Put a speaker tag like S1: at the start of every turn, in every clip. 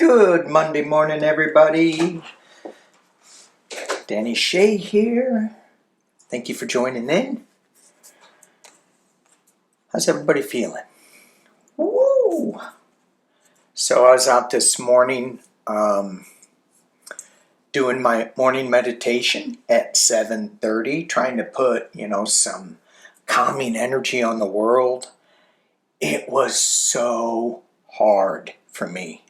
S1: Good Monday morning, everybody. Danny Shay here. Thank you for joining in. How's everybody feeling? Woo! So I was out this morning doing my morning meditation at 7:30, trying to put, some calming energy on the world. It was so hard for me.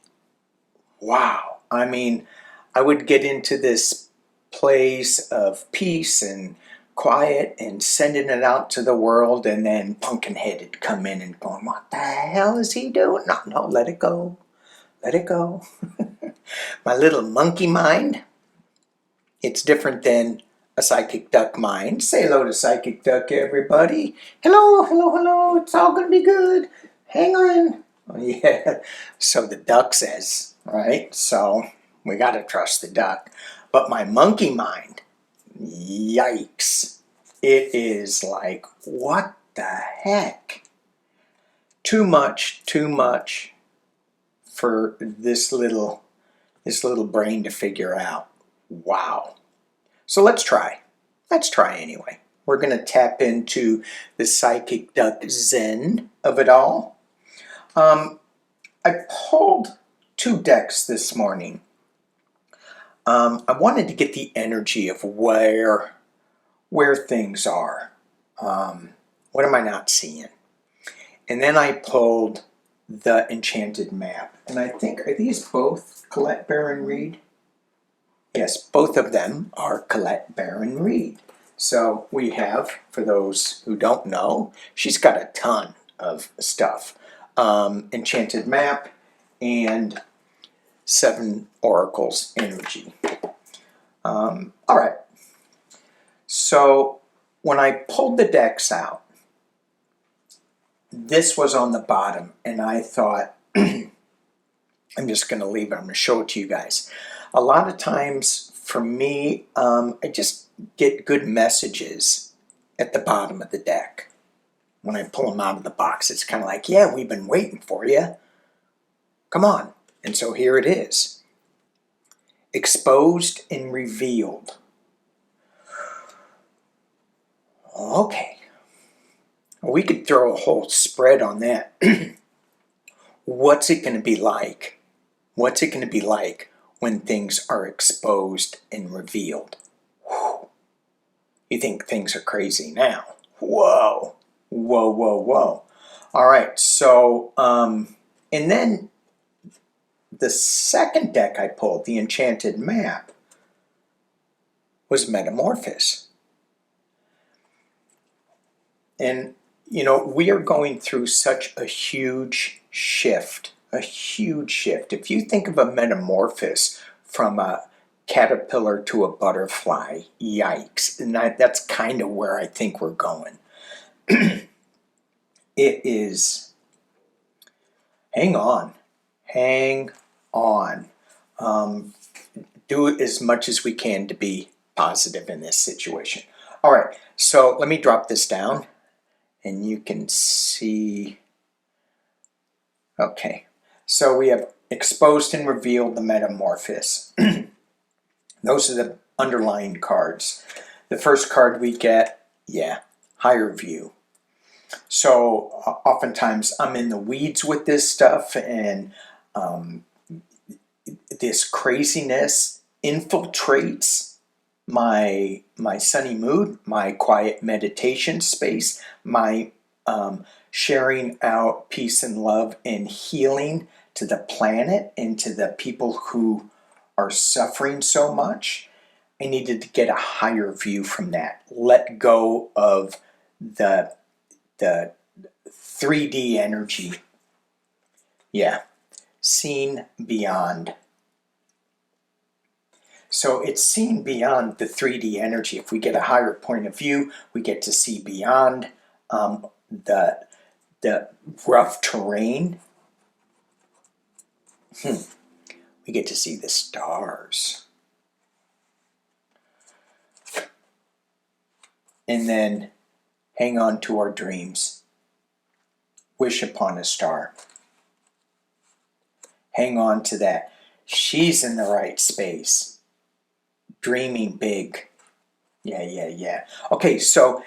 S1: Wow. I mean, I would get into this place of peace and quiet and sending it out to the world, and then Pumpkinhead'd come in and going, what the hell is he doing? No, let it go. Let it go. My little monkey mind, it's different than a psychic duck mind. Say hello to psychic duck, everybody. Hello, hello, hello. It's all going to be good. Hang on. Oh, yeah. So the duck says, right? So we got to trust the duck. But my monkey mind, yikes. It is like, what the heck? Too much for this little brain to figure out. Wow. So let's try. Let's try anyway. We're going to tap into the psychic duck zen of it all. I pulled 2 decks this morning. I wanted to get the energy of where things are. What am I not seeing? And then I pulled the Enchanted Map. And I think, are these both Colette Baron Reid? Yes, both of them are Colette Baron Reid. So we have, for those who don't know, she's got a ton of stuff. Enchanted Map and 7 Oracles Energy. All right. So when I pulled the decks out, this was on the bottom, and I thought, I'm just going to leave it. I'm going to show it to you guys. A lot of times, for me, I just get good messages at the bottom of the deck. When I pull them out of the box, it's kind of like, yeah, we've been waiting for you. Come on. And so here it is. Exposed and revealed. Okay. We could throw a whole spread on that. What's it going to be like? What's it going to be like when things are exposed and revealed? Whew. You think things are crazy now. Whoa. Whoa, whoa, whoa. All right, so, and then the second deck I pulled, the Enchanted Map, was Metamorphosis. And, we are going through such a huge shift, If you think of a metamorphosis from a caterpillar to a butterfly, yikes. And that's kind of where I think we're going. It is, hang on. Do as much as we can to be positive in this situation. All right, so let me drop this down and you can see. Okay, so we have exposed and revealed, the metamorphosis. Those are the underlying cards. The first card we get, higher view. So oftentimes I'm in the weeds with this stuff, and this craziness infiltrates my sunny mood, my quiet meditation space, my sharing out peace and love and healing to the planet and to the people who are suffering so much. I needed to get a higher view from that. Let go of the 3D energy. Yeah, seen beyond. So it's seen beyond the 3D energy. If we get a higher point of view, we get to see beyond the rough terrain. We get to see the stars. And then hang on to our dreams. Wish upon a star. Hang on to that. She's in the right space. Dreaming big. Yeah. Okay, so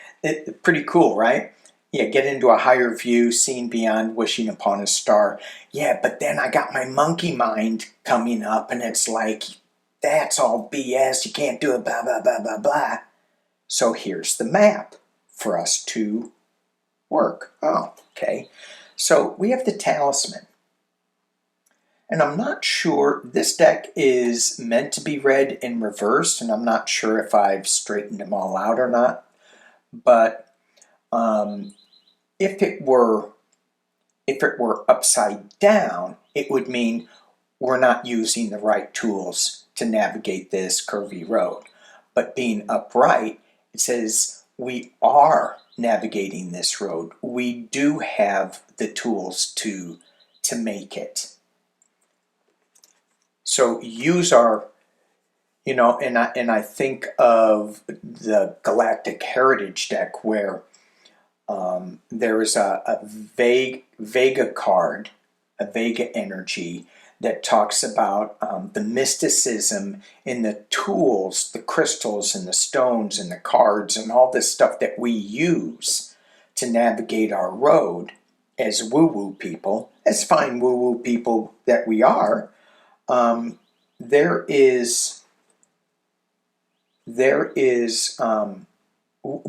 S1: pretty cool, right? Yeah, get into a higher view, seeing beyond, wishing upon a star. Yeah, but then I got my monkey mind coming up, and it's like, that's all BS. You can't do it, blah, blah, blah, blah, blah. So here's the map for us to work. Oh, okay. So we have the talisman. And I'm not sure, this deck is meant to be read in reverse, and I'm not sure if I've straightened them all out or not. But if it were upside down, it would mean we're not using the right tools to navigate this curvy road. But being upright, it says we are navigating this road. We do have the tools to make it. So use our, and I think of the Galactic Heritage deck where there is a Vega card, a Vega energy that talks about the mysticism in the tools, the crystals and the stones and the cards and all this stuff that we use to navigate our road as woo-woo people, as fine woo-woo people that we are.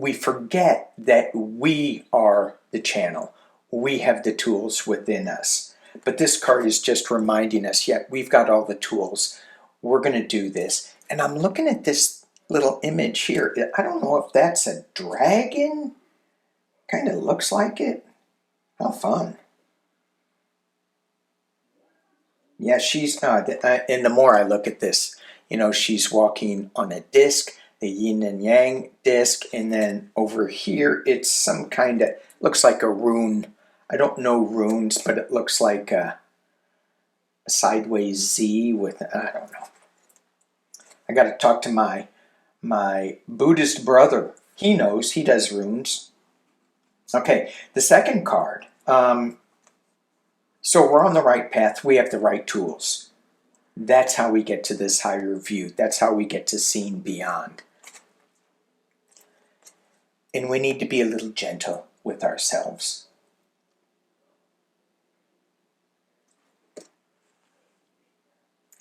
S1: We forget that we are the channel. We have the tools within us. But this card is just reminding us, yeah, we've got all the tools. We're going to do this. And I'm looking at this little image here. I don't know if that's a dragon. Kind of looks like it. How fun. Yeah, she's, and the more I look at this, she's walking on a disc, the yin and yang disc, and then over here it's some kind of, looks like a rune. I don't know runes, but it looks like a sideways Z with, I don't know. I got to talk to my Buddhist brother. He knows, he does runes. Okay, the second card. So we're on the right path. We have the right tools. That's how we get to this higher view. That's how we get to seeing beyond. And we need to be a little gentle with ourselves.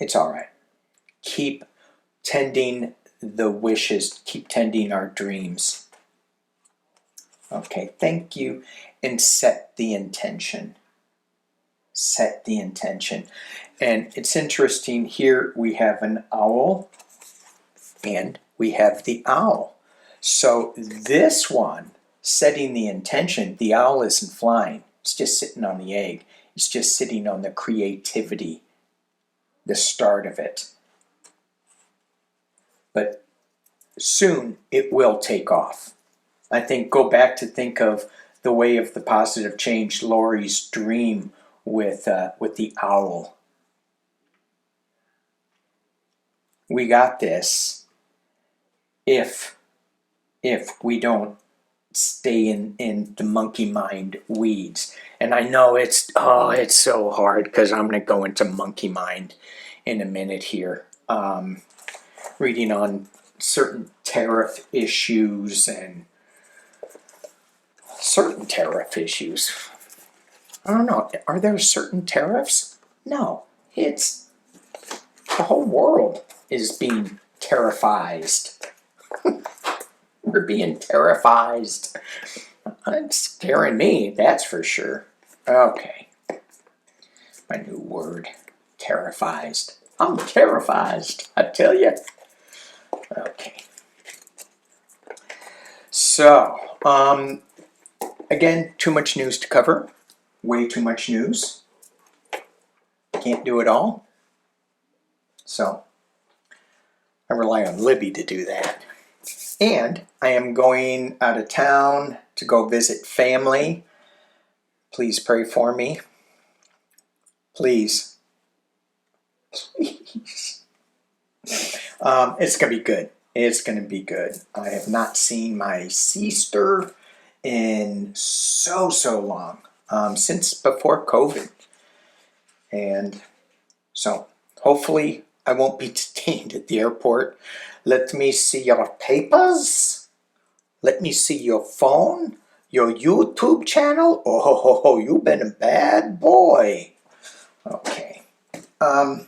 S1: It's all right. Keep tending the wishes. Keep tending our dreams. Okay, thank you. And set the intention. Set the intention. And it's interesting, here we have an owl and we have the owl. So this one, setting the intention, the owl isn't flying. It's just sitting on the egg. It's just sitting on the creativity, the start of it. But soon it will take off. I think, go back to think of the way of the positive change, Lori's dream with the owl. We got this if we don't stay in the monkey mind weeds. And I know it's so hard because I'm going to go into monkey mind in a minute here. Reading on certain tariff issues and certain tariff issues. I don't know. Are there certain tariffs? No. It's the whole world is being terrified. We're being terrified. It's scaring me, that's for sure. Okay. My new word. Terrified. I'm terrified, I tell you. Okay. So, again, too much news to cover. Way too much news. Can't do it all. So, I rely on Libby to do that. And I am going out of town to go visit family. Please pray for me. Please. Please. It's going to be good. It's going to be good. I have not seen my sister in so long. Since before COVID. And so Hopefully, I won't be detained at the airport. Let me see your papers. Let me see your phone, your YouTube channel. Oh, you've been a bad boy. Okay. Yikes.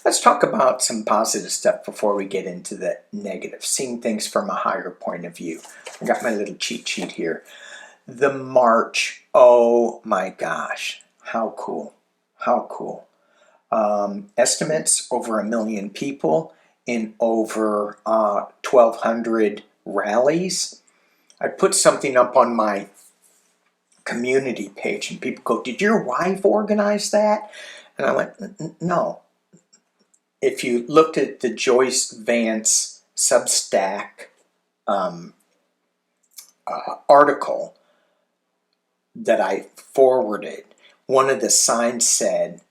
S1: Let's talk about some positive stuff before we get into the negative, seeing things from a higher point of view. I got my little cheat sheet here. The march, oh my gosh, how cool, how cool. Estimates over 1 million people in over 1,200 rallies. I put something up on my community page and people go, did your wife organize that? And I went, no. If you looked at the Joyce Vance Substack article that I forwarded, one of the signs said,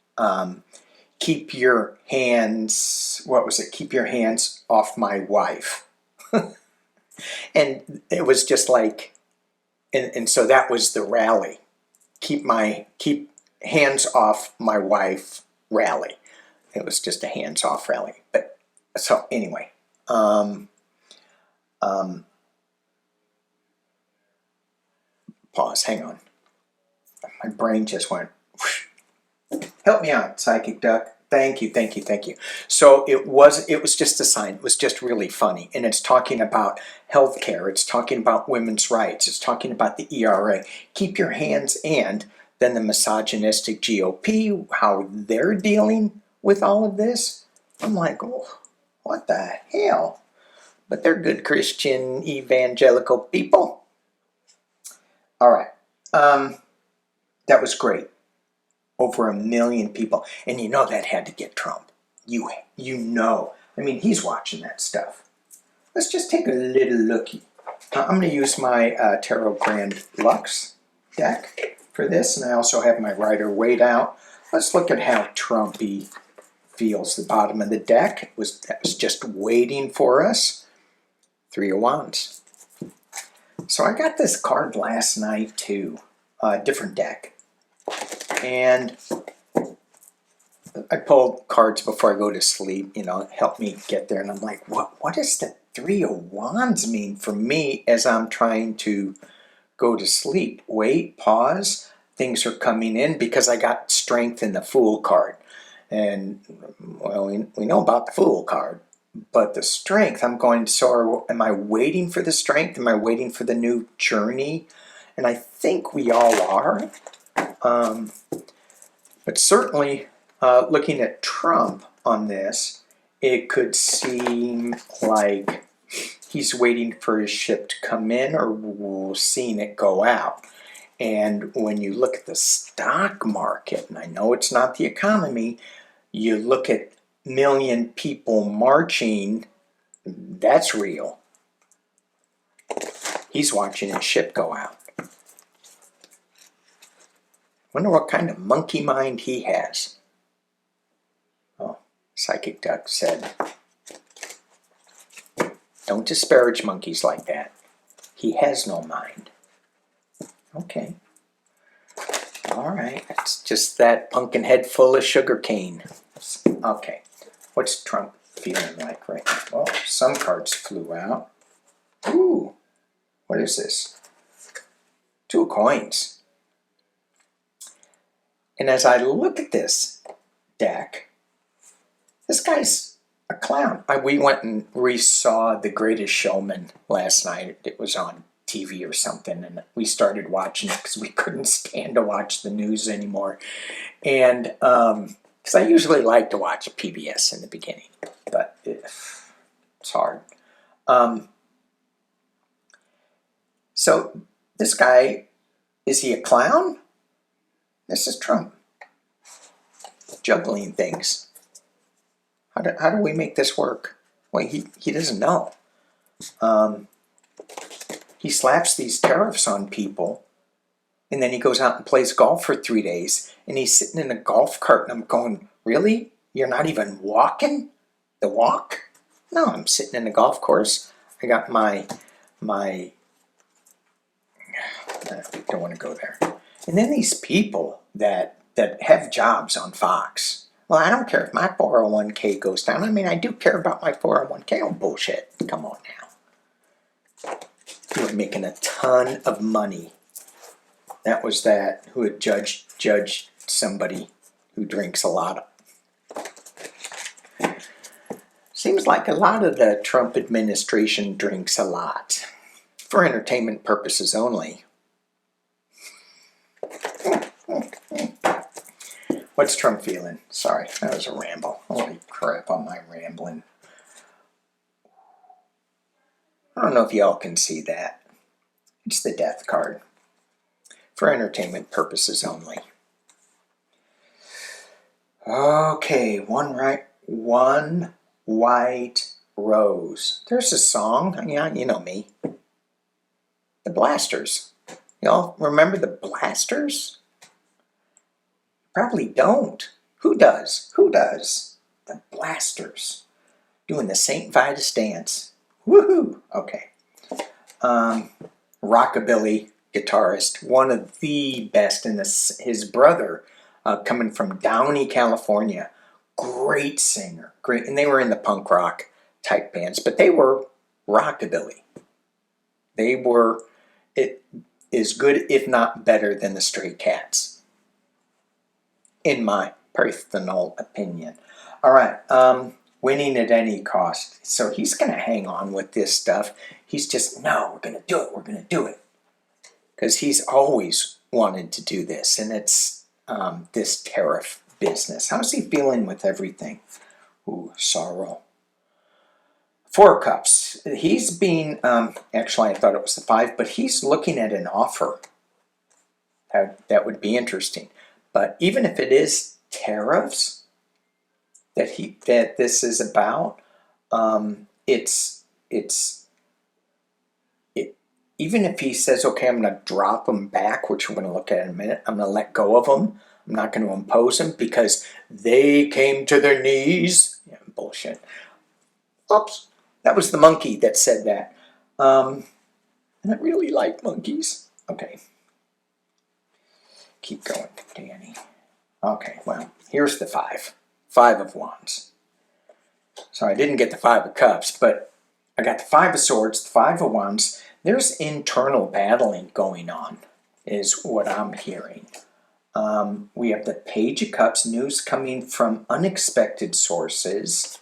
S1: keep your hands, what was it? Keep your hands off my wife. And it was just like, and so that was the rally. Keep hands off my wife rally. It was just a hands-off rally. But so anyway, pause. Hang on. My brain just went. Whoosh. Help me out, Psychic Duck. Thank you, thank you, thank you. So it was just a sign. It was just really funny, and it's talking about healthcare. It's talking about women's rights. It's talking about the ERA. Keep your hands, and then the misogynistic GOP, how they're dealing with all of this. I'm like, oh, what the hell? But they're good Christian evangelical people. All right. That was great. Over 1 million people. And you know that had to get Trump. You know. I mean, he's watching that stuff. Let's just take a little looky. I'm going to use my Tarot Grand Lux deck for this. And I also have my Rider-Waite out. Let's look at how Trumpy feels. The bottom of the deck was just waiting for us. 3 of Wands. So I got this card last night too, a different deck, and I pulled cards before I go to sleep. You know, help me get there. And I'm like, what does the 3 of Wands mean for me as I'm trying to go to sleep? Wait, pause. Things are coming in because I got Strength in the Fool card. And, well, we know about the Fool card, but the Strength, I'm going, so am I waiting for the Strength? Am I waiting for the new journey? And I think we all are. But certainly, looking at Trump on this, it could seem like he's waiting for his ship to come in or seeing it go out. And when you look at the stock market, and I know it's not the economy, you look at 1 million people marching, that's real. He's watching his ship go out. Wonder what kind of monkey mind he has. Oh, Psychic Duck said, don't disparage monkeys like that. He has no mind. Okay. All right. It's just that pumpkin head full of sugar cane. Okay. What's Trump feeling like right now? Well, some cards flew out. Ooh. What is this? 2 coins. And as I look at this deck, this guy's a clown. We went and re-saw The Greatest Showman last night. It was on TV or something, and we started watching it because we couldn't stand to watch the news anymore. And because I usually like to watch PBS in the beginning, but it's hard. So this guy, is he a clown? This is Trump. Juggling things. How do we make this work? Well, he doesn't know. He slaps these tariffs on people, and then he goes out and plays golf for 3 days, and he's sitting in a golf cart, and I'm going, really? You're not even walking the walk? No, I'm sitting in a golf course. I got my I don't want to go there. And then these people that have jobs on Fox. Well, I don't care if my 401k goes down. I mean, I do care about my 401k. Oh, bullshit. Come on now. You were making a ton of money. That was that who had judged somebody who drinks a lot. Seems like a lot of the Trump administration drinks a lot. For entertainment purposes only. What's Trump feeling? Sorry, that was a ramble. Holy crap, am I rambling? I don't know if y'all can see that. It's the death card. For entertainment purposes only. Okay, one white rose. There's a song. Yeah, you know me. The Blasters. Y'all remember the Blasters? Probably don't. Who does? Who does? The Blasters. Doing the St. Vitus dance. Woohoo! Okay. Rockabilly guitarist. One of the best in this. His brother, coming from Downey, California. Great singer. Great. And they were in the punk rock type bands. But they were rockabilly. They were as good, if not better, than the Stray Cats. In my personal opinion. All right, winning at any cost. So he's going to hang on with this stuff. He's just, no, we're going to do it. We're going to do it. Because he's always wanted to do this. And it's this tariff business. How's he feeling with everything? Ooh, sorrow. Four of Cups. He's being, actually I thought it was the five, but he's looking at an offer. That would be interesting. But even if it is tariffs that this is about, even if he says, okay, I'm going to drop them back, which we're going to look at in a minute, I'm going to let go of them. I'm not going to impose them because they came to their knees. Yeah, bullshit. Oops. That was the monkey that said that. And I really like monkeys. Okay. Keep going, Danny. Okay, well, here's the five. Five of Wands. So I didn't get the Five of Cups, but I got the Five of Swords, the Five of Wands. There's internal battling going on, is what I'm hearing. We have the Page of Cups, news coming from unexpected sources.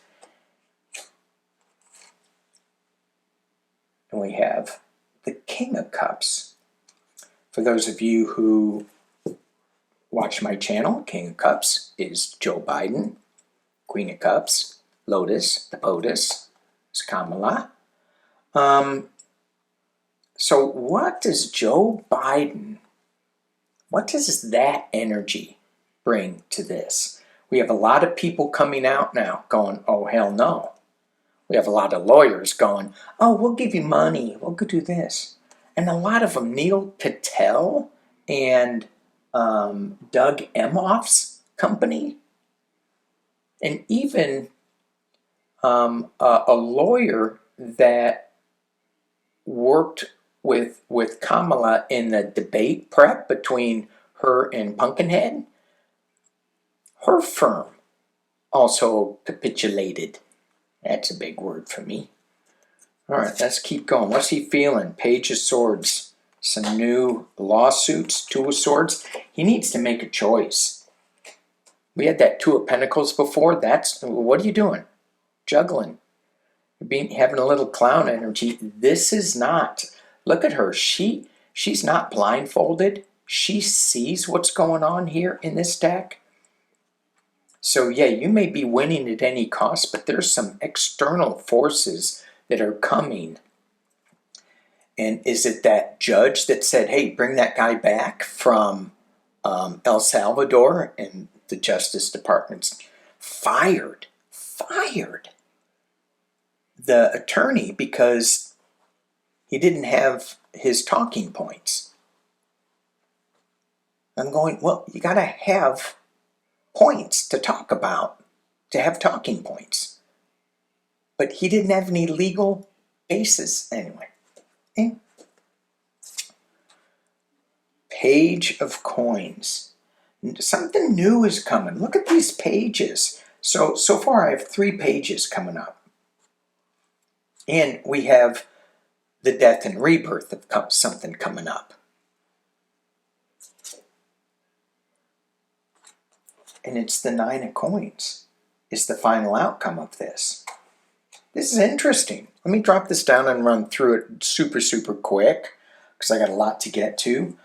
S1: And we have the King of Cups. For those of you who watch my channel, King of Cups is Joe Biden. Queen of Cups, Lotus, the POTUS, is Kamala. So what does Joe Biden, what does that energy bring to this? We have a lot of people coming out now going, oh, hell no. We have a lot of lawyers going, oh, we'll give you money. We'll go do this. And a lot of them, Neil Patel and Doug Emhoff's company, and even a lawyer that worked with Kamala in the debate prep between her and Pumpkinhead, her firm also capitulated. That's a big word for me. All right, let's keep going. What's he feeling? Page of Swords. Some new lawsuits. Two of Swords. He needs to make a choice. We had that Two of Pentacles before. That's, what are you doing? Juggling. Having a little clown energy. This is not, look at her. She's not blindfolded. She sees what's going on here in this deck. So yeah, you may be winning at any cost, but there's some external forces that are coming. And is it that judge that said, hey, bring that guy back from El Salvador, and the Justice Department's fired the attorney because he didn't have his talking points? I'm going, well, you got to have points to talk about, to have talking points. But he didn't have any legal basis anyway. Page of Coins. Something new is coming. Look at these pages. So far I have 3 pages coming up. And we have the death and rebirth of something coming up. And it's the 9 of Coins. It's the final outcome of this. This is interesting. Let me drop this down and run through it super quick, because I got a lot to get to.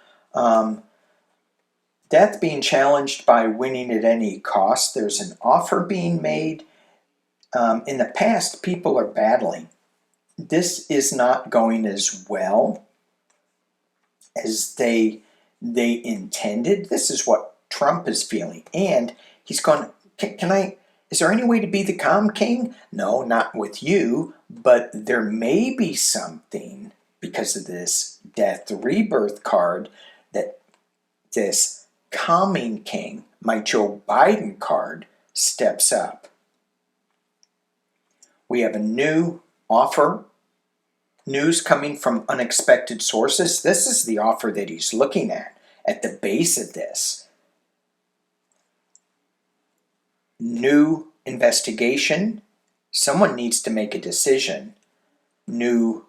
S1: Death being challenged by winning at any cost. There's an offer being made. In the past, people are battling. This is not going as well as they intended. This is what Trump is feeling. And he's going, is there any way to be the calm king? No, not with you, but there may be something because of this death rebirth card that this calming king, my Joe Biden card, steps up. We have a new offer, news coming from unexpected sources. This is the offer that he's looking at the base of this. New investigation. Someone needs to make a decision. New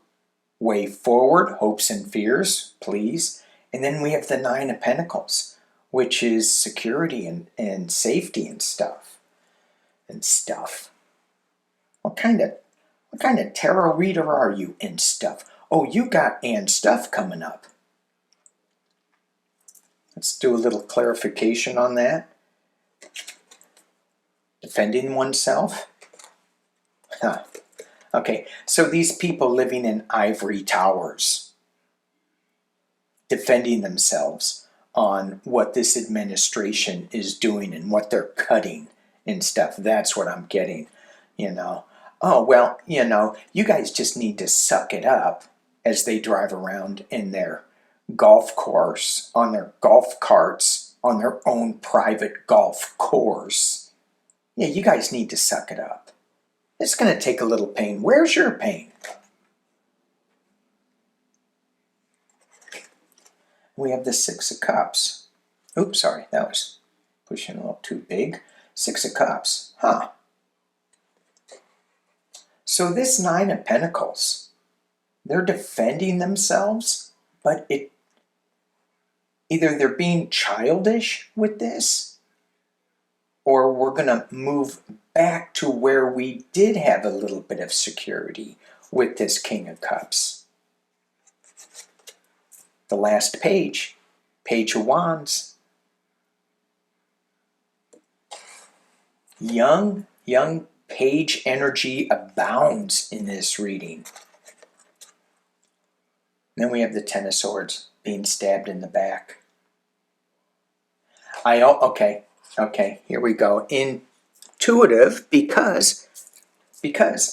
S1: way forward, hopes and fears, please. And then we have the 9 of Pentacles, which is security and safety and stuff. What kind of tarot reader are you and stuff? Oh, you got and stuff coming up. Let's do a little clarification on that. Defending oneself? Huh. Okay, so these people living in ivory towers, defending themselves on what this administration is doing and what they're cutting and stuff. That's what I'm getting, Oh, well, you guys just need to suck it up as they drive around in their golf course, on their golf carts, on their own private golf course. Yeah, you guys need to suck it up. It's going to take a little pain. Where's your pain? We have the 6 of Cups. Oops, sorry, that was pushing a little too big. 6 of Cups. Huh. So this 9 of Pentacles, they're defending themselves, but either they're being childish with this, or we're going to move back to where we did have a little bit of security with this King of Cups. The last page, Page of Wands. Young page energy abounds in this reading. Then we have the 10 of Swords being stabbed in the back. Okay, here we go. Intuitive because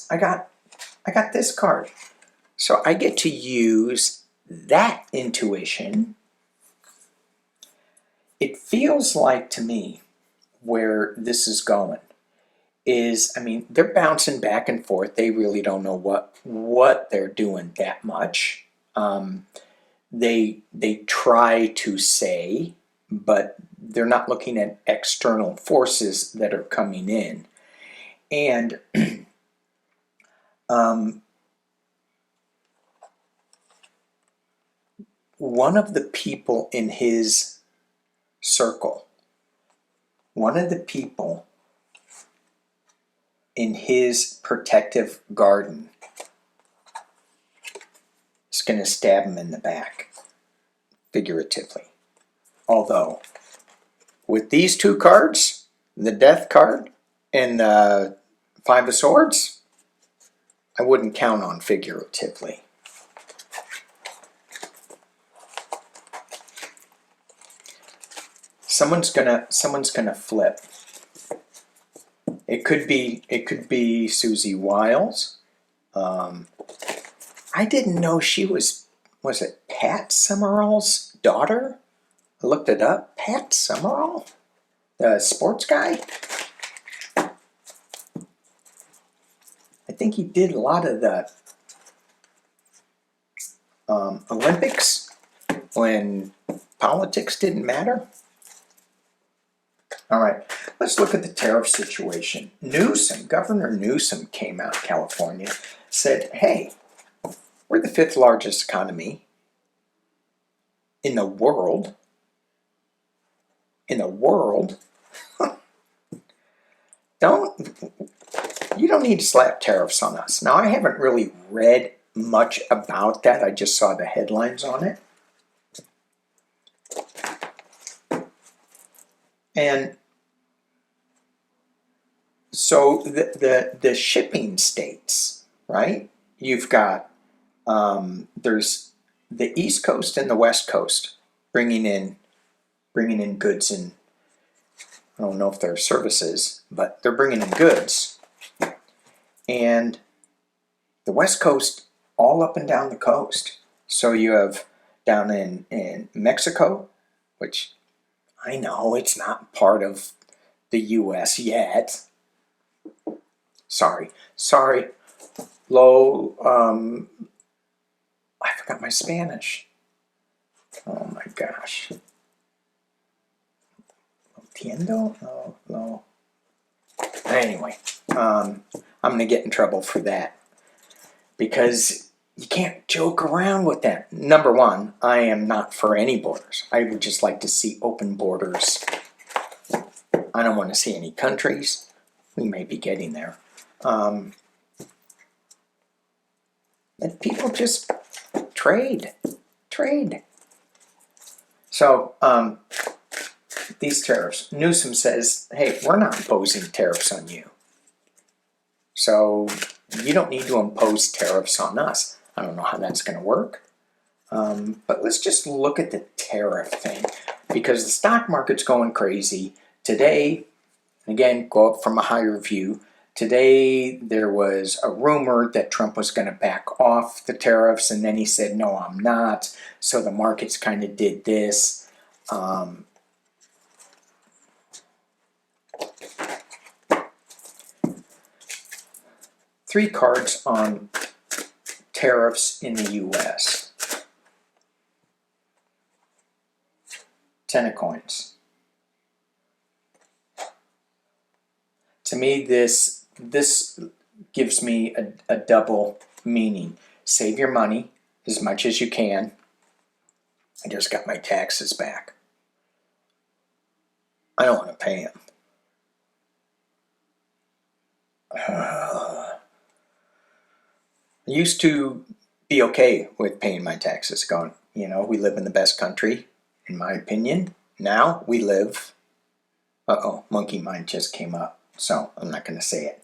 S1: I got this card. So I get to use that intuition. It feels like to me where this is going is, they're bouncing back and forth. They really don't know what they're doing that much. They try to say, but they're not looking at external forces that are coming in. And one of the people in his circle, one of the people in his protective garden is going to stab him in the back, figuratively. Although, with these 2 cards, the Death card and the 5 of Swords, I wouldn't count on figuratively. Someone's gonna flip. It could be Susie Wiles. I didn't know she was it Pat Summerall's daughter? I looked it up. Pat Summerall? The sports guy? I think he did a lot of the Olympics when Politics didn't matter? All right, let's look at the tariff situation. Governor Newsom came out of California, said, hey, we're the 5th largest economy in the world. In the world. You don't need to slap tariffs on us. Now, I haven't really read much about that. I just saw the headlines on it. And so the shipping states, right? You've got, there's the East Coast and the West Coast bringing in goods, and I don't know if they're services, but they're bringing in goods. And the West Coast, all up and down the coast. So you have down in Mexico, which I know it's not part of the U.S. yet. Sorry. Low, I forgot my Spanish. Oh my gosh. Entiendo? No. Anyway, I'm going to get in trouble for that, because you can't joke around with that. Number one, I am not for any borders. I would just like to see open borders. I don't want to see any countries. We may be getting there. Let people just trade. So, these tariffs. Newsom says, hey, we're not imposing tariffs on you. So you don't need to impose tariffs on us. I don't know how that's going to work. But let's just look at the tariff thing, because the stock market's going crazy. Today, again, go up from a higher view. Today, there was a rumor that Trump was going to back off the tariffs, and then he said, no, I'm not. So the markets kind of did this. Three cards on tariffs in the U.S. 10 of coins. To me, this gives me a double meaning. Save your money as much as you can. I just got my taxes back. I don't want to pay them. I used to be okay with paying my taxes, going, you know, we live in the best country, in my opinion. Now we live, monkey mind just came up, so I'm not going to say it.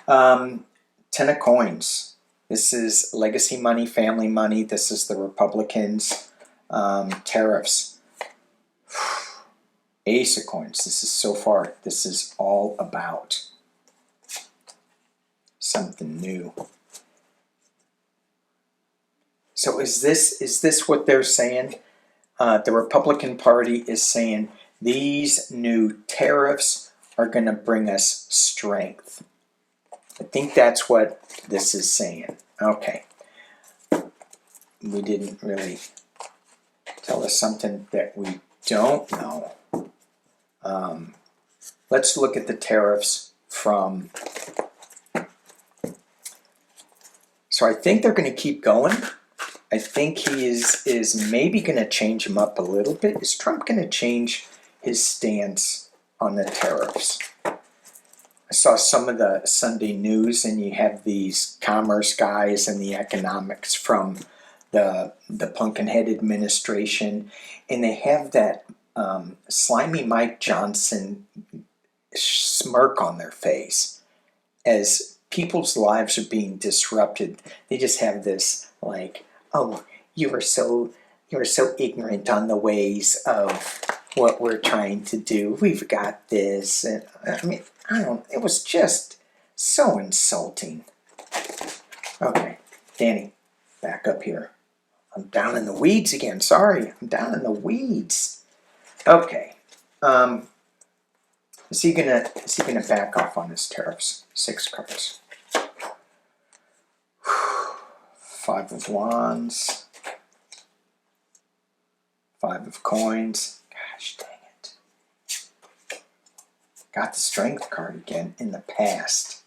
S1: 10 of coins. This is legacy money, family money. This is the Republicans. Tariffs. Ace of coins. This is so far, this is all about something new. So is this what they're saying? The Republican Party is saying these new tariffs are going to bring us strength. I think that's what this is saying. Okay. We didn't really tell us something that we don't know. Let's look at the tariffs from... So I think they're going to keep going. I think he is maybe going to change them up a little bit. Is Trump going to change his stance on the tariffs? I saw some of the Sunday news, and you have these commerce guys and the economics from the Pumpkinhead administration, and they have that slimy Mike Johnson smirk on their face as people's lives are being disrupted. They just have this like, oh, you are so ignorant on the ways of what we're trying to do. We've got this. And I mean, it was just so insulting. Okay, Danny, back up here. I'm down in the weeds again. Sorry, I'm down in the weeds. Okay. Is he gonna back off on his tariffs? 6 cards. 5 of Wands. Five of Coins. Gosh dang it. Got the Strength card again in the past.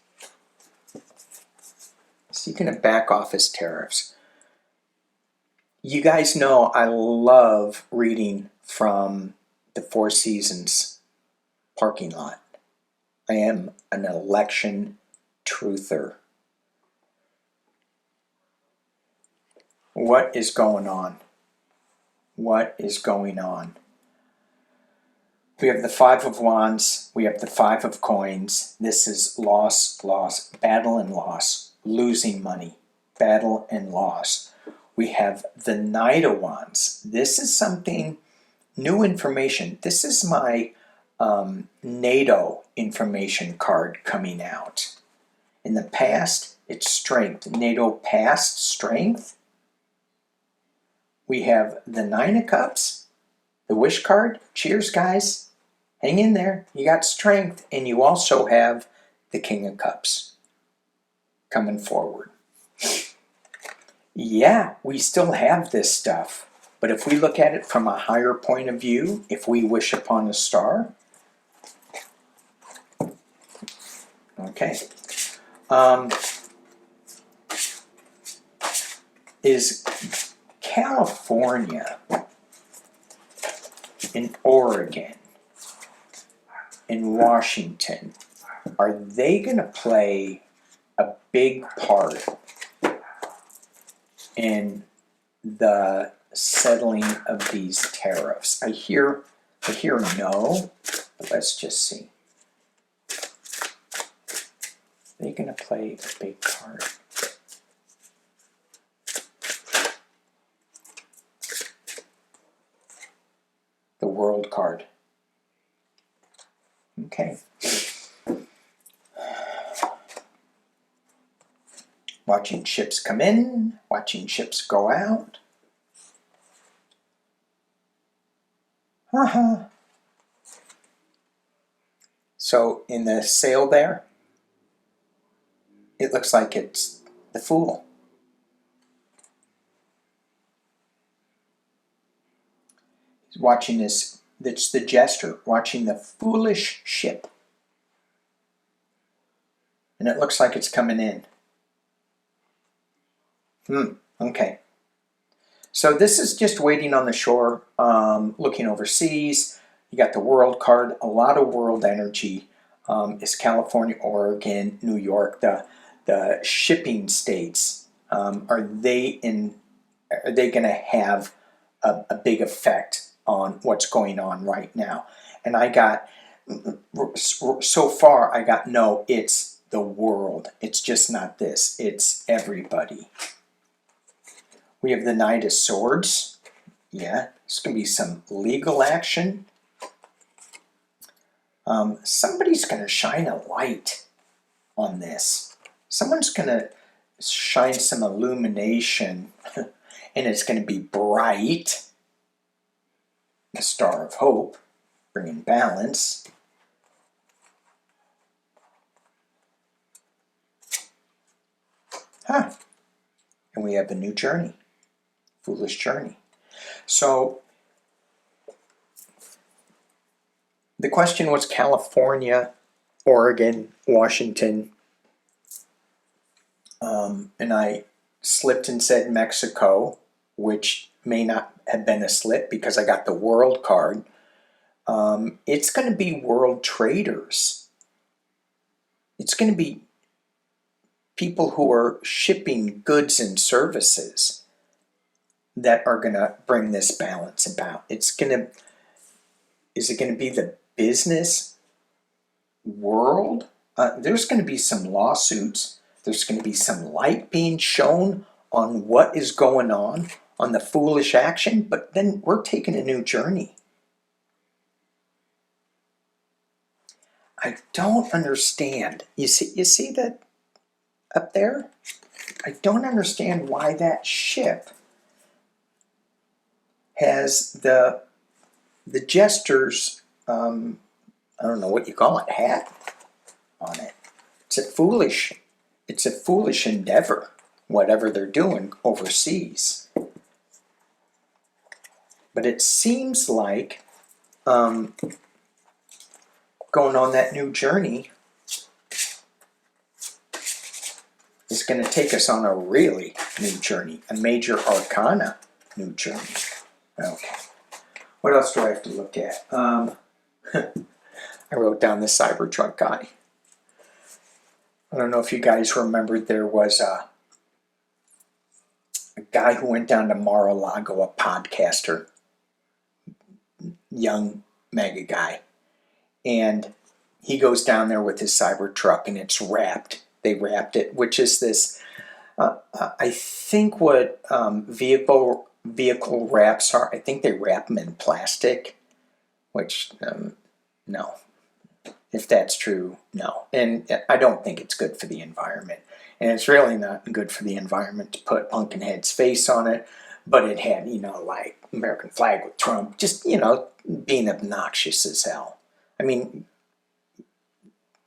S1: So you're going to back off his tariffs. You guys know I love reading from the Four Seasons parking lot. I am an election truther. What is going on? What is going on? We have the Five of Wands. We have the Five of Coins. This is loss, loss, battle and loss, losing money, battle and loss. We have the Knight of Wands. This is something, new information. This is my NATO information card coming out. In the past, it's strength. NATO past, strength. We have the Nine of Cups, the Wish card. Cheers, guys. Hang in there. You got strength. And you also have the King of Cups coming forward. Yeah, we still have this stuff. But if we look at it from a higher point of view, if we wish upon a star, okay. Is California, in Oregon, in Washington, are they going to play a big part in the settling of these tariffs? I hear no, but let's just see. They're going to play a big part. The World card. Okay. Watching ships come in, watching ships go out. So in the sail there, it looks like it's the Fool. He's watching this, that's the jester, watching the foolish ship. And it looks like it's coming in. Okay. So this is just waiting on the shore, looking overseas. You got the World card, a lot of world energy. Is California, Oregon, New York, the shipping states. Are they going to have a big effect on what's going on right now? And I got, so far, I got no, it's the world. It's just not this. It's everybody. We have the Knight of Swords. Yeah, there's going to be some legal action. Somebody's going to shine a light on this. Someone's going to shine some illumination, and it's going to be bright. The Star of Hope, bringing balance. And we have a new journey. Foolish journey. So the question was California, Oregon, Washington, and I slipped and said Mexico, which may not have been a slip because I got the World card. It's going to be world traders. It's going to be people who are shipping goods and services that are going to bring this balance about. Is it going to be the business world? There's going to be some lawsuits. There's going to be some light being shown on what is going on the foolish action, but then we're taking a new journey. I don't understand. You see that up there? I don't understand why that ship has the jester's, I don't know what you call it, hat on it. It's a foolish endeavor, whatever they're doing overseas. But it seems like going on that new journey is going to take us on a really new journey, a major arcana new journey. Okay. What else do I have to look at? I wrote down the Cybertruck guy. I don't know if you guys remembered, there was a guy who went down to Mar-a-Lago, a podcaster, young mega guy, and he goes down there with his Cybertruck, and it's wrapped. They wrapped it, which is this, I think what vehicle wraps are, I think they wrap them in plastic, which, no. If that's true, no. And I don't think it's good for the environment. And it's really not good for the environment to put Pumpkinhead's face on it, but it had, like American flag with Trump, just, being obnoxious as hell. I mean,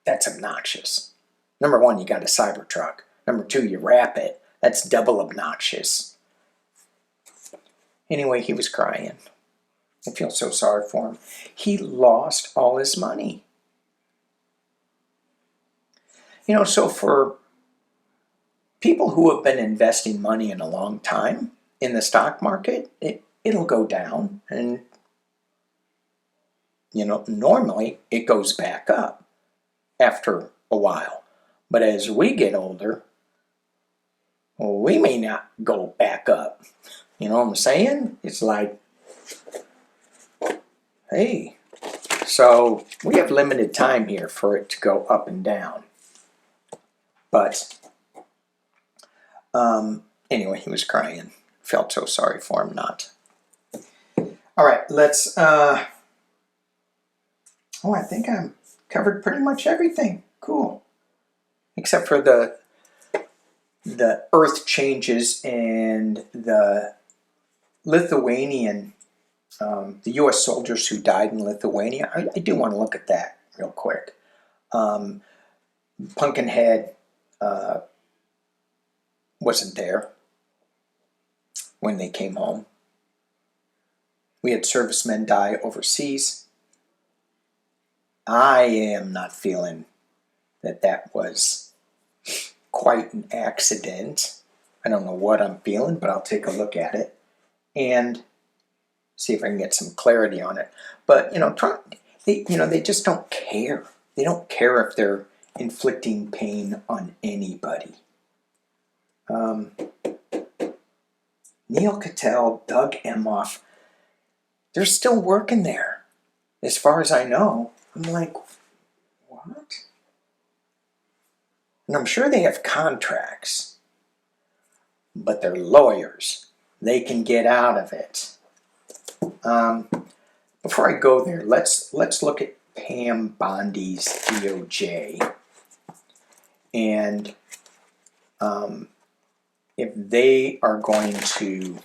S1: that's obnoxious. Number one, you got a Cybertruck. Number two, you wrap it. That's double obnoxious. Anyway, he was crying. I feel so sorry for him. He lost all his money. So for people who have been investing money in a long time in the stock market, it'll go down. And, normally it goes back up after a while. But as we get older, we may not go back up. You know what I'm saying? It's like, hey, so we have limited time here for it to go up and down. But anyway, he was crying. Felt so sorry for him not. All right, let's, I think I'm covered pretty much everything. Cool. Except for the earth changes and the Lithuanian, the U.S. soldiers who died in Lithuania. I do want to look at that real quick. Pumpkinhead wasn't there when they came home. We had servicemen die overseas. I am not feeling that was quite an accident. I don't know what I'm feeling, but I'll take a look at it and see if I can get some clarity on it. But, Trump, they just don't care. They don't care if they're inflicting pain on anybody. Neil Cattell, Doug Emhoff, they're still working there. As far as I know. I'm like, what? And I'm sure they have contracts, but they're lawyers. They can get out of it. Before I go there, let's look at Pam Bondi's DOJ. And if they are going to,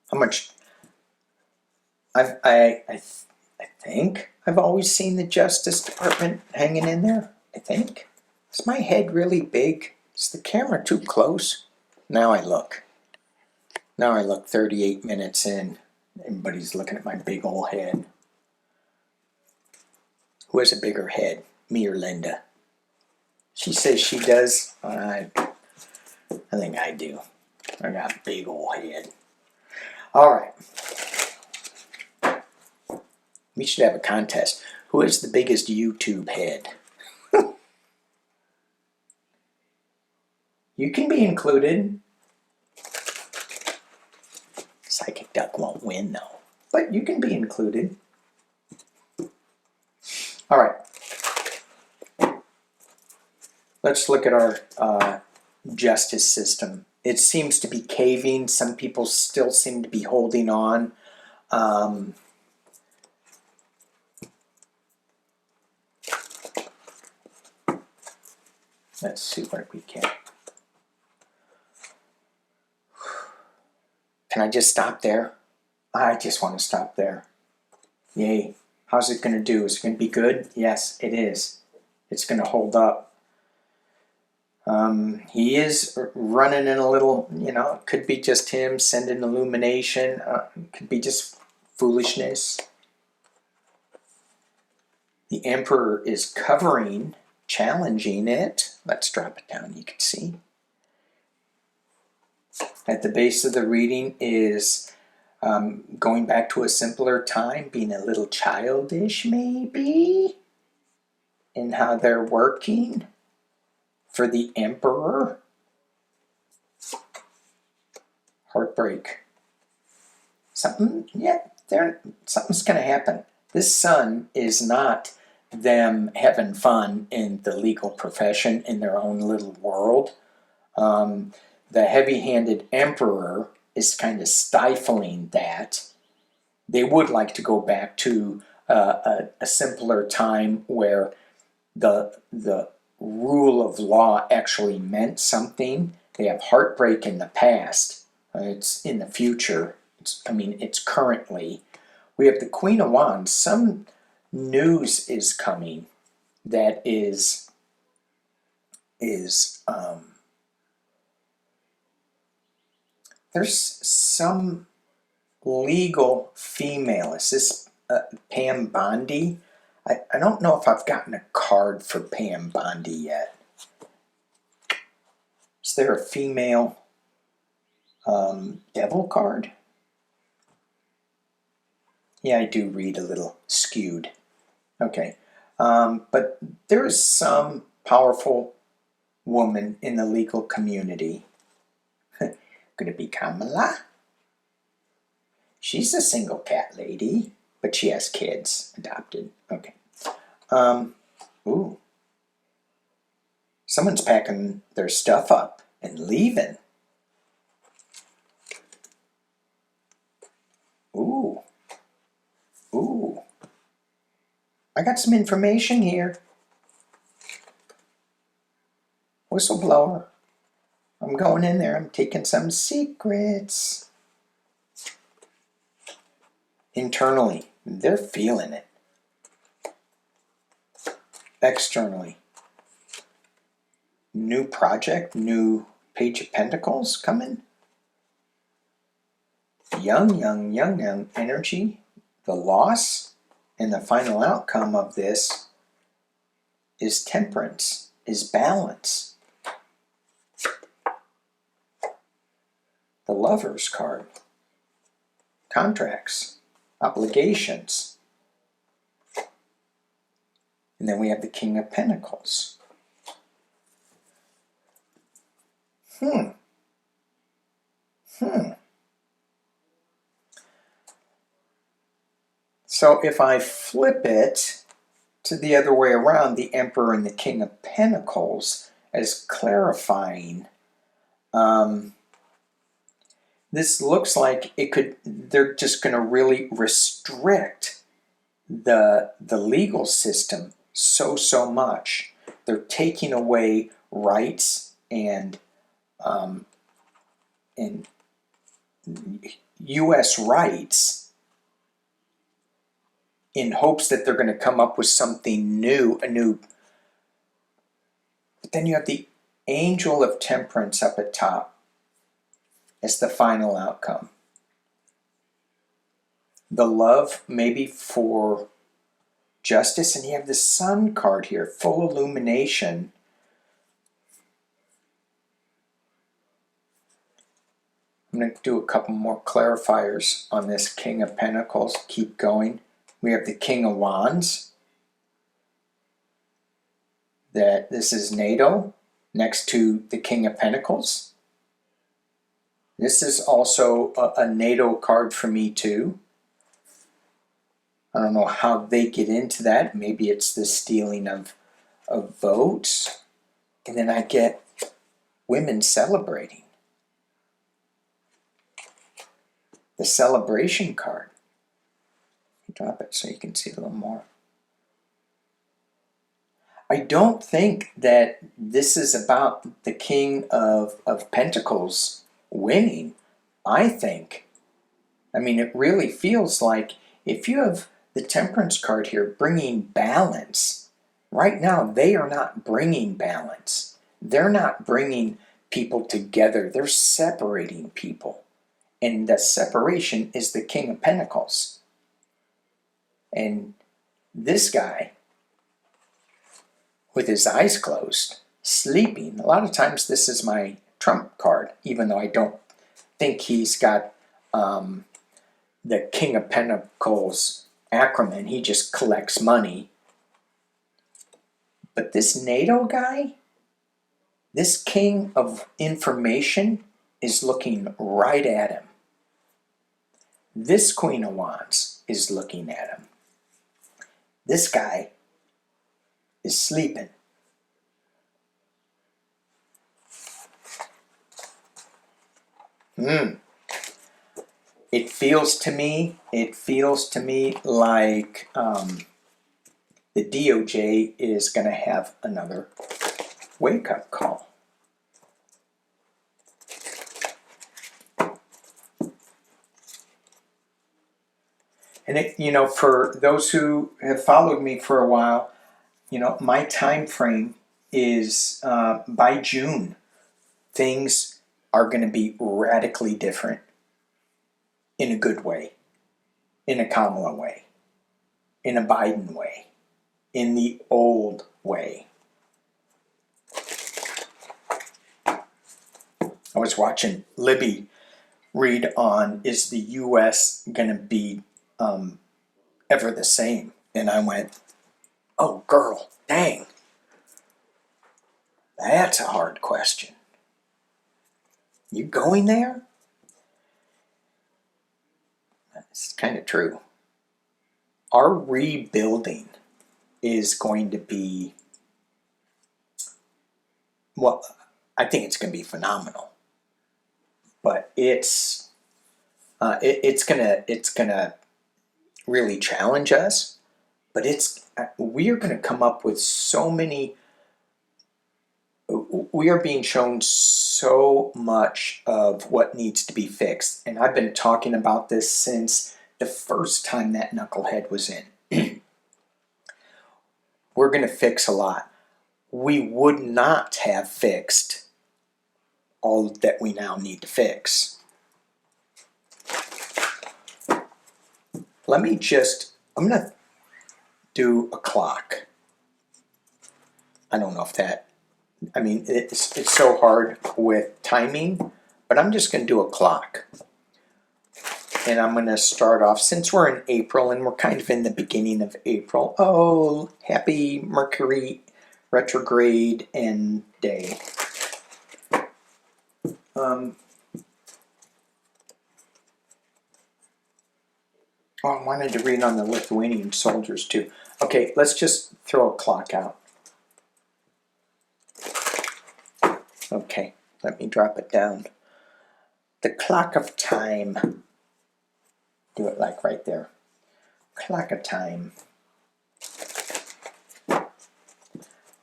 S1: how much, I think I've always seen the Justice Department hanging in there, I think. Is my head really big? Is the camera too close? Now I look 38 minutes in. Everybody's looking at my big old head. Who has a bigger head, me or Linda? She says she does. I think I do. I got a big old head. All right. We should have a contest. Who has the biggest YouTube head? You can be included. PsychicDuck won't win, though. But you can be included. All right. Let's look at our justice system. It seems to be caving. Some people still seem to be holding on. Let's see what we can. Can I just stop there? I just want to stop there. Yay. How's it going to do? Is it going to be good? Yes, it is. It's going to hold up. He is running in a little, it could be just him sending illumination. It could be just foolishness. The Emperor is covering, challenging it. Let's drop it down, you can see. At the base of the reading is going back to a simpler time, being a little childish maybe, in how they're working for the Emperor. Heartbreak. Something's going to happen. This Sun is not them having fun in the legal profession in their own little world. The heavy-handed Emperor is kind of stifling that. They would like to go back to a simpler time where the rule of law actually meant something. They have heartbreak in the past. It's in the future. It's currently. We have the Queen of Wands. Some news is coming that is there's some legal female. Is this Pam Bondi? I don't know if I've gotten a card for Pam Bondi yet. Is there a female devil card? Yeah, I do read a little skewed. Okay. But there is some powerful woman in the legal community. Going to be Kamala. She's a single cat lady, but she has kids adopted. Okay. Ooh. Someone's packing their stuff up and leaving. Ooh. Ooh. I got some information here. Whistleblower. I'm going in there. I'm taking some secrets. Internally, they're feeling it. Externally, new project, new Page of Pentacles coming. Young energy. The loss and the final outcome of this is temperance, is balance. The Lover's card. Contracts, obligations. And then we have the King of Pentacles. So if I flip it to the other way around, the Emperor and the King of Pentacles as clarifying, this looks like they're just going to really restrict the legal system so much. They're taking away rights and U.S. rights in hopes that they're going to come up with something new, But then you have the Angel of Temperance up at top as the final outcome. The love maybe for justice, and you have the Sun card here, full illumination. I'm going to do a couple more clarifiers on this King of Pentacles. Keep going. We have the King of Wands. This is NATO next to the King of Pentacles. This is also a NATO card for me too. I don't know how they get into that. Maybe it's the stealing of votes. And then I get women celebrating. The celebration card. Drop it so you can see a little more. I don't think that this is about the King of Pentacles winning. It really feels like if you have the Temperance card here bringing balance, right now they are not bringing balance. They're not bringing people together. They're separating people. And the separation is the King of Pentacles. And this guy, with his eyes closed, sleeping, a lot of times this is my trump card, even though I don't think he's got the King of Pentacles acronym. He just collects money. But this NATO guy, this King of Information, is looking right at him. This Queen of Wands is looking at him. This guy is sleeping. It feels to me like the DOJ is going to have another wake-up call. And it, you know, for those who have followed me for a while, you know, my time frame is by June, things are going to be radically different in a good way, in a Kamala way, in a Biden way, in the old way. I was watching Libby read on, is the U.S. going to be ever the same? And I went, oh, girl, dang. That's a hard question. You going there? It's kind of true. Our rebuilding is going to be, well, I think it's going to be phenomenal. But it's gonna really challenge us. But we are going to come up with so many. We are being shown so much of what needs to be fixed, and I've been talking about this since the first time that knucklehead was in. We're going to fix a lot. We would not have fixed all that we now need to fix. I'm going to do a clock. I don't know if that, I mean, it's so hard with timing, but I'm just going to do a clock. And I'm going to start off, since we're in April and we're kind of in the beginning of April. Oh, happy Mercury retrograde end day. Oh, I wanted to read on the Lithuanian soldiers too. Okay, let's just throw a clock out. Okay, let me drop it down. The clock of time. Do it like right there. Clock of time.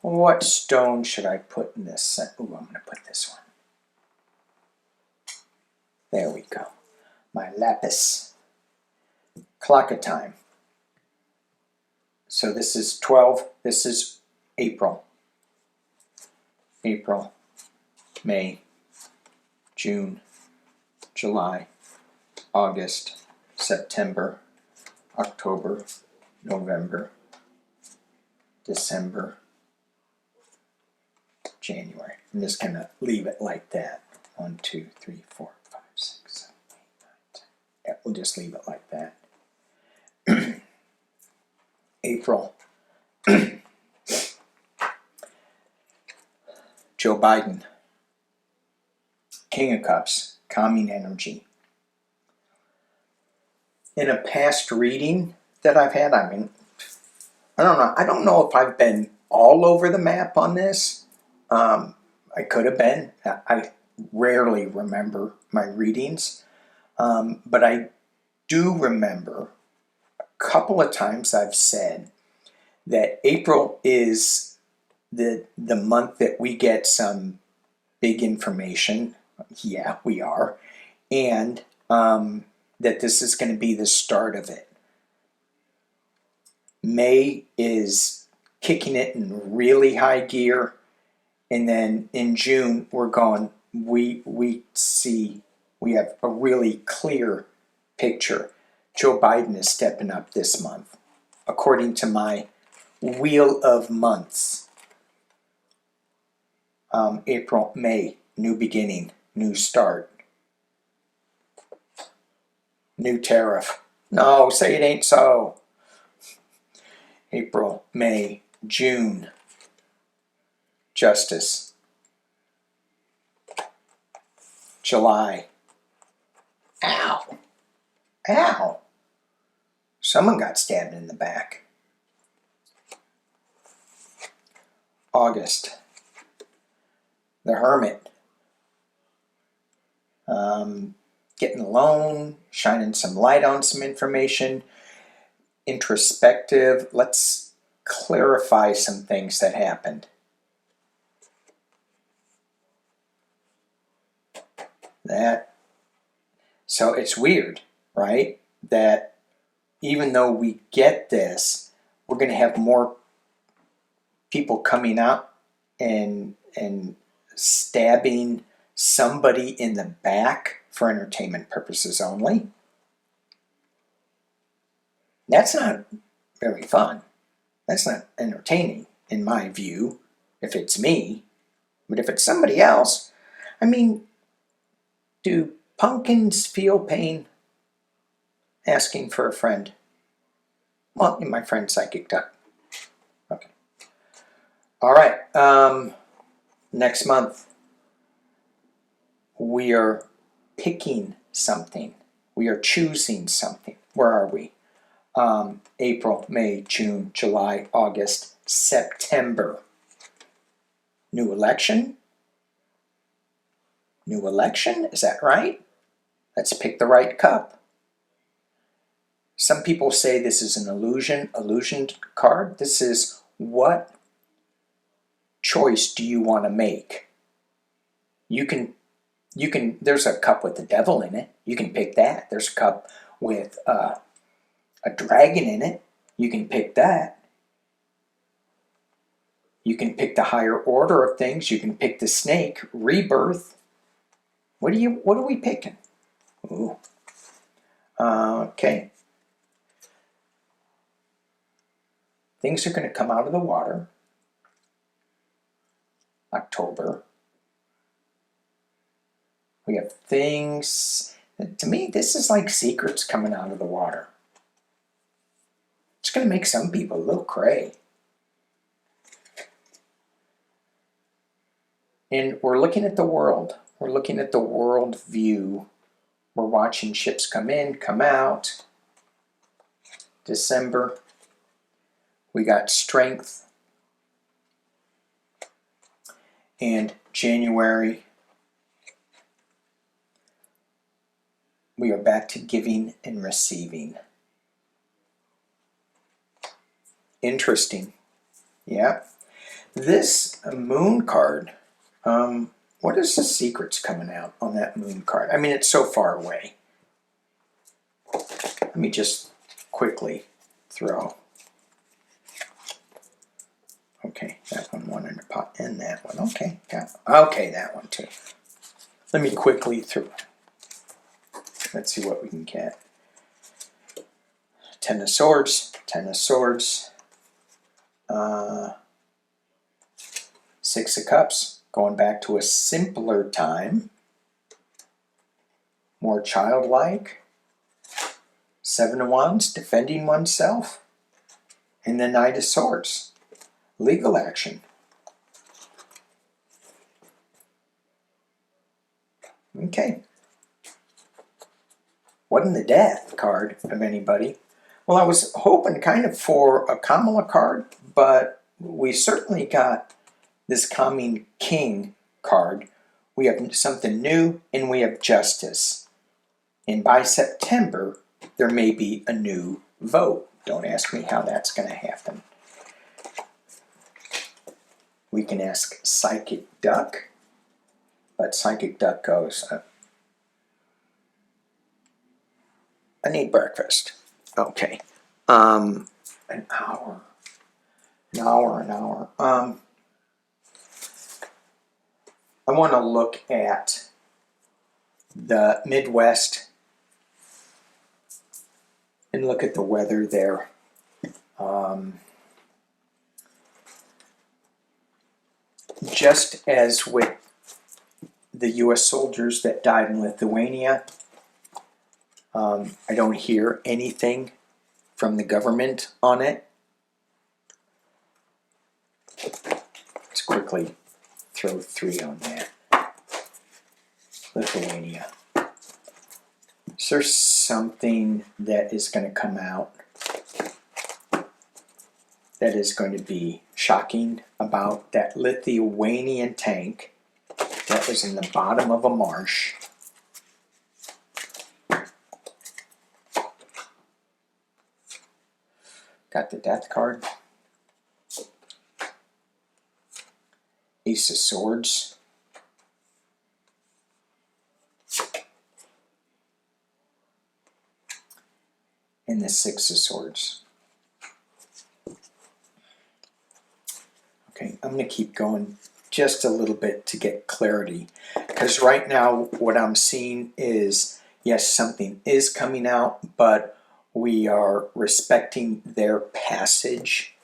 S1: What stone should I put in this? Ooh, I'm going to put this one. There we go. My lapis. Clock of time. So this is 12. This is April. April, May, June, July, August, September, October, November, December, January. I'm just going to leave it like that. 1, 2, 3, 4, 5, 6, 7, 8, 9, 10. Yeah, we'll just leave it like that. April. Joe Biden. King of Cups. Calming energy. In a past reading that I've had, I mean, I don't know. I don't know if I've been all over the map on this. I could have been. I rarely remember my readings. But I do remember a couple of times I've said that April is the month that we get some big information. Yeah, we are. And that this is going to be the start of it. May is kicking it in really high gear, And then in June, we're going, we have a really clear picture. Joe Biden is stepping up this month, according to my wheel of months. April, May, new beginning, new start, new tariff. No, say it ain't so. April, May, June, justice. July, ow, ow. Someone got stabbed in the back. August, the hermit. Getting alone, shining some light on some information, introspective. Let's clarify some things that happened. So it's weird, right? That even though we get this, we're going to have more people coming out and stabbing somebody in the back for entertainment purposes only. That's not very fun. That's not entertaining, in my view, if it's me. But if it's somebody else, I mean, do pumpkins feel pain? Asking for a friend. Well, my friend PsychicDuck. Okay. All right. Next month, we are picking something. We are choosing something. Where are we? April, May, June, July, August, September. New election? New election? Is that right? Let's pick the right cup. Some people say this is an illusion card. This is what choice do you want to make? You can, there's a cup with the devil in it. You can pick that. There's a cup with a dragon in it. You can pick that. You can pick the higher order of things. You can pick the snake, rebirth. What are we picking? Ooh. Okay. Things are going to come out of the water. October. We have things. To me, this is like secrets coming out of the water. It's going to make some people a little cray. And we're looking at the world. We're looking at the world view. We're watching ships come in, come out. December. We got strength. And January, we are back to giving and receiving. Interesting. Yeah. This moon card, what is the secrets coming out on that moon card? I mean, it's so far away. Let me just quickly throw. Okay, that one wanted to pop in that one. Okay, okay, that one too. Let me quickly through. Let's see what we can get. Ten of Swords, Ten of Swords. Six of Cups, going back to a simpler time. More childlike. Seven of Wands, defending oneself. And the Knight of Swords, legal action. Okay. Wasn't the death card of anybody. Well, I was hoping kind of for a Kamala card, but we certainly got this Coming King card. We have something new, and we have justice. And by September, there may be a new vote. Don't ask me how that's going to happen. We can ask PsychicDuck, but PsychicDuck goes, I need breakfast. Okay. An hour. I want to look at the Midwest and look at the weather there. Just as with the U.S. soldiers that died in Lithuania, I don't hear anything from the government on it. Let's quickly throw 3 on that. Lithuania. Is there something that is going to come out that is going to be shocking about that Lithuanian tank that was in the bottom of a marsh? Got the death card. Ace of Swords. And the Six of Swords. Okay, I'm going to keep going just a little bit to get clarity. Because right now what I'm seeing is, yes, something is coming out, but we are respecting their passage,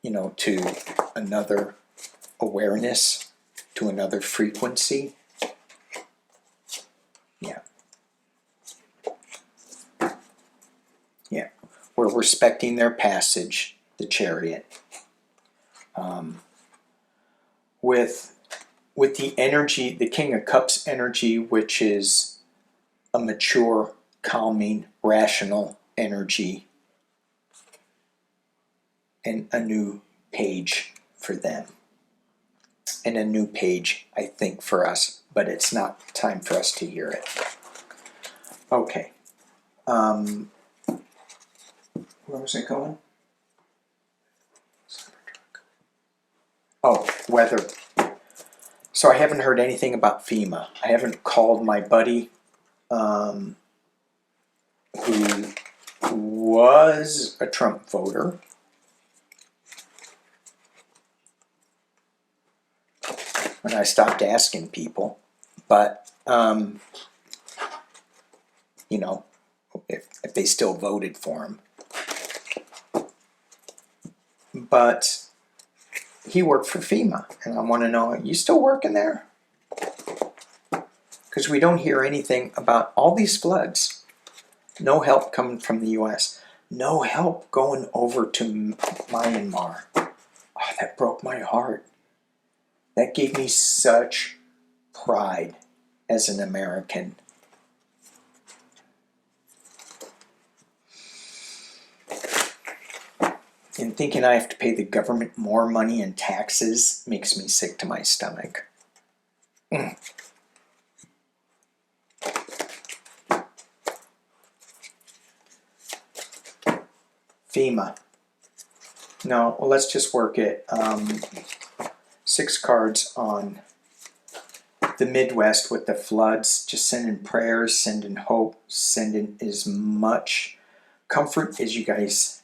S1: you know, to another awareness, to another frequency. Yeah. Yeah. We're respecting their passage, the Chariot. With the energy, the King of Cups energy, which is a mature, calming, rational energy, and a new page for them. And a new page, I think, for us, but it's not time for us to hear it. Okay. Where was I going? Oh, weather. So I haven't heard anything about FEMA. I haven't called my buddy who was a Trump voter. And I stopped asking people. But, you know, if they still voted for him. But he worked for FEMA, and I want to know, are you still working there? Because we don't hear anything about all these floods. No help coming from the U.S. No help going over to Myanmar. Oh, that broke my heart. That gave me such pride as an American. And thinking I have to pay the government more money in taxes makes me sick to my stomach. FEMA. No, well, let's just work it. 6 cards on the Midwest with the floods. Just sending prayers, sending hope, sending as much comfort as you guys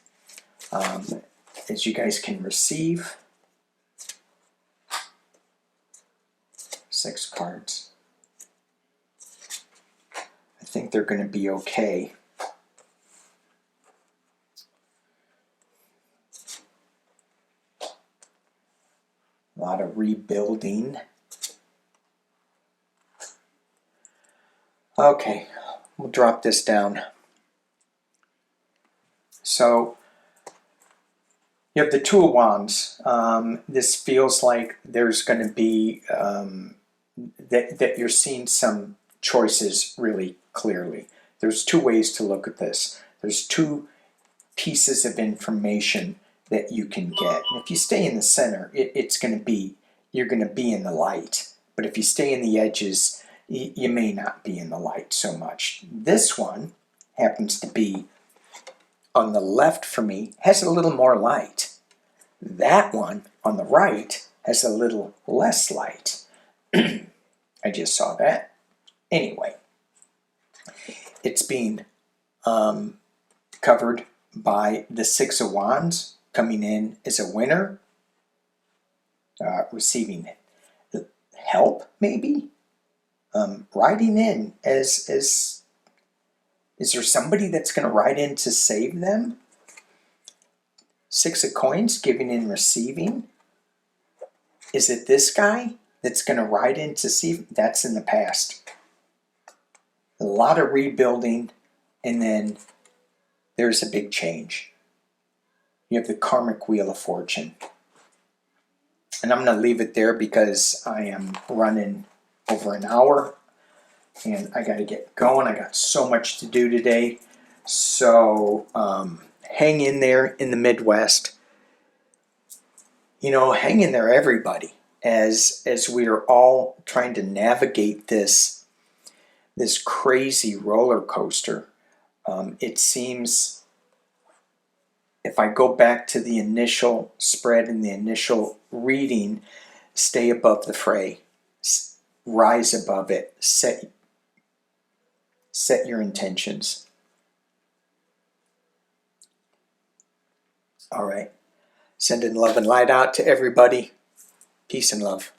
S1: can receive. 6 cards. I think they're going to be okay. A lot of rebuilding. Okay, we'll drop this down. So, you have the Two of Wands. This feels like there's going to be, that you're seeing some choices really clearly. There's 2 ways to look at this. There's 2 pieces of information that you can get. And if you stay in the center, it's going to be, you're going to be in the light. But if you stay in the edges, you may not be in the light so much. This one happens to be on the left for me, has a little more light. That one on the right has a little less light. I just saw that. Anyway, it's being covered by the 6 of Wands coming in as a winner. receiving help, maybe. Writing in as is there somebody that's going to write in to save them? Six of Coins, giving and receiving. Is it this guy that's going to write in to see? That's in the past. A lot of rebuilding, and then there's a big change. You have the karmic wheel of fortune. And I'm going to leave it there because I am running over an hour and I got to get going. I got so much to do today. So hang in there in the Midwest. You know, hang in there, everybody, as we are all trying to navigate this crazy roller coaster. It seems, if I go back to the initial spread and the initial reading, stay above the fray, rise above it, set your intentions. All right. Sending love and light out to everybody. Peace and love.